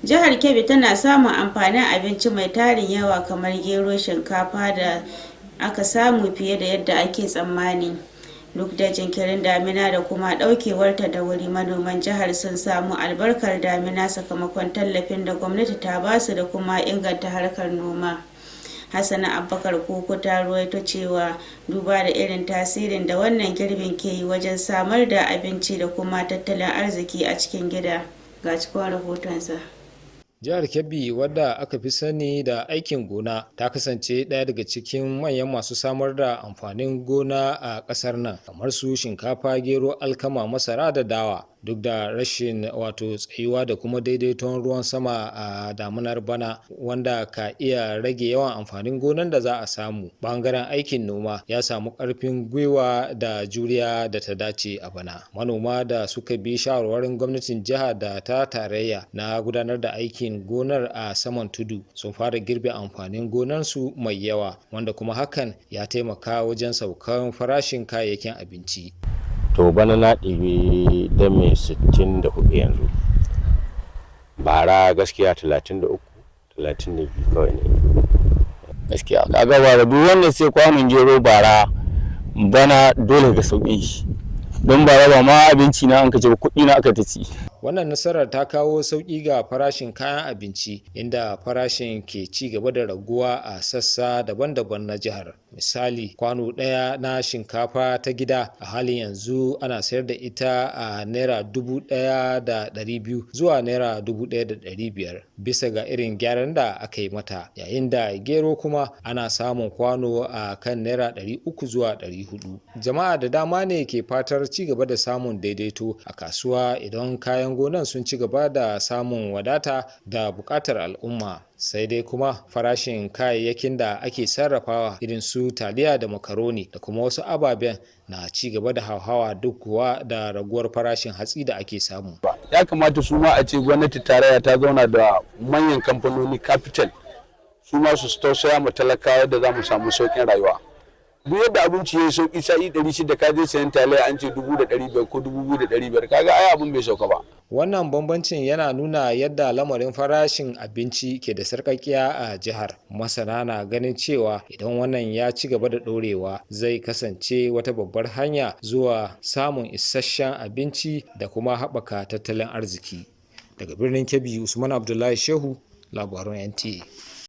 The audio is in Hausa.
Jihar Kebbi tana samun amfanin abinci mai tarin yawa kamar gero, shinkafa da aka samu fiye da yadda ake tsammani. Duk da jinkirin damina da kuma daukewarta da wuri, manoman jihar sun samu albarkar damina sakamakon tallafin da gwamnati ta basu da kuma inganta harkar noma. Hassana Abubakar Koko ta ruwaito cewa duba da irin tasirin da wannan girbin ke yi wajen samar da abinci da kuma tattalin arziki a cikin gida. Ga cikin rahotonsa. Jihar Kebbi, wadda aka fi sani da aikin gona, ta kasance ɗaya daga cikin manyan masu samar da amfanin gona a ƙasar nan, kamar su shinkafa, gero, alkama, masara da dawa. Duk da rashin tsayuwa da kuma daidaiton ruwan sama a damunar bana, wanda ka iya rage yawan amfanin gonan da za a samu, bangaren aikin noma ya samu ƙarfin gwiwa da juriya da ta dace a bana. Manoma da suka bi shawarwarin gwamnatin jiha da ta tarayya na gudanar da aikin gonar a saman tudu sun fara girbe amfanin gonarsu mai yawa, wanda kuma hakan ya taimaka wajen saukan farashin kayayyakin abinci. To bana na ɗibi dame 64 yanzu, bara gaskiya 33 32 kawai ne gaskiya. Kaga bara duk wanda sai kwanon gero bara, bana dole ga sauƙin shi, don bara ba ma abinci na an kace ba, kuɗi na aka ta ci. Wannan nasarar ta kawo sauƙi ga farashin kayan abinci, inda farashin ke ci gaba da raguwa a sassa daban-daban na jihar. Misali, kwano ɗaya na shinkafa ta gida a halin yanzu ana sayar da ita a naira 1,200 zuwa naira 1,500 bisa ga irin gyaran da aka yi mata, yayin da gero kuma ana samun kwano a kan naira 300 zuwa 400. Jama'a da dama ne ke fatar ci gaba da samun daidaito a kasuwa idan kayan gonan sun ci gaba da samun wadata da bukatar al'umma. Sai dai kuma farashin kayayyakin da ake sarrafawa irin su taliya da makaroni da kuma wasu ababen na ci gaba da hauhawa, duk kuwa da raguwar farashin hatsi da ake samu. Ya kamata su ma a ce gwamnati tarayya ta zauna da manyan kamfanoni capital, su ma su tausaya ma talakawa da za mu samu sauƙin rayuwa. Duk yadda abinci ya yi sauƙi, sa'i 600 ka je sayan taliya an ce 1,500 ko 2,500, kaga ai abin bai sauka ba. Wannan bambancin yana nuna yadda lamarin farashin abinci ke da sarƙaƙiya a jihar. Masana na ganin cewa idan wannan ya ci gaba da ɗorewa, zai kasance wata babbar hanya zuwa samun isasshen abinci da kuma haɓaka tattalin arziki. Daga birnin Kebbi, Usman Abdullahi Shehu, labarun NTA.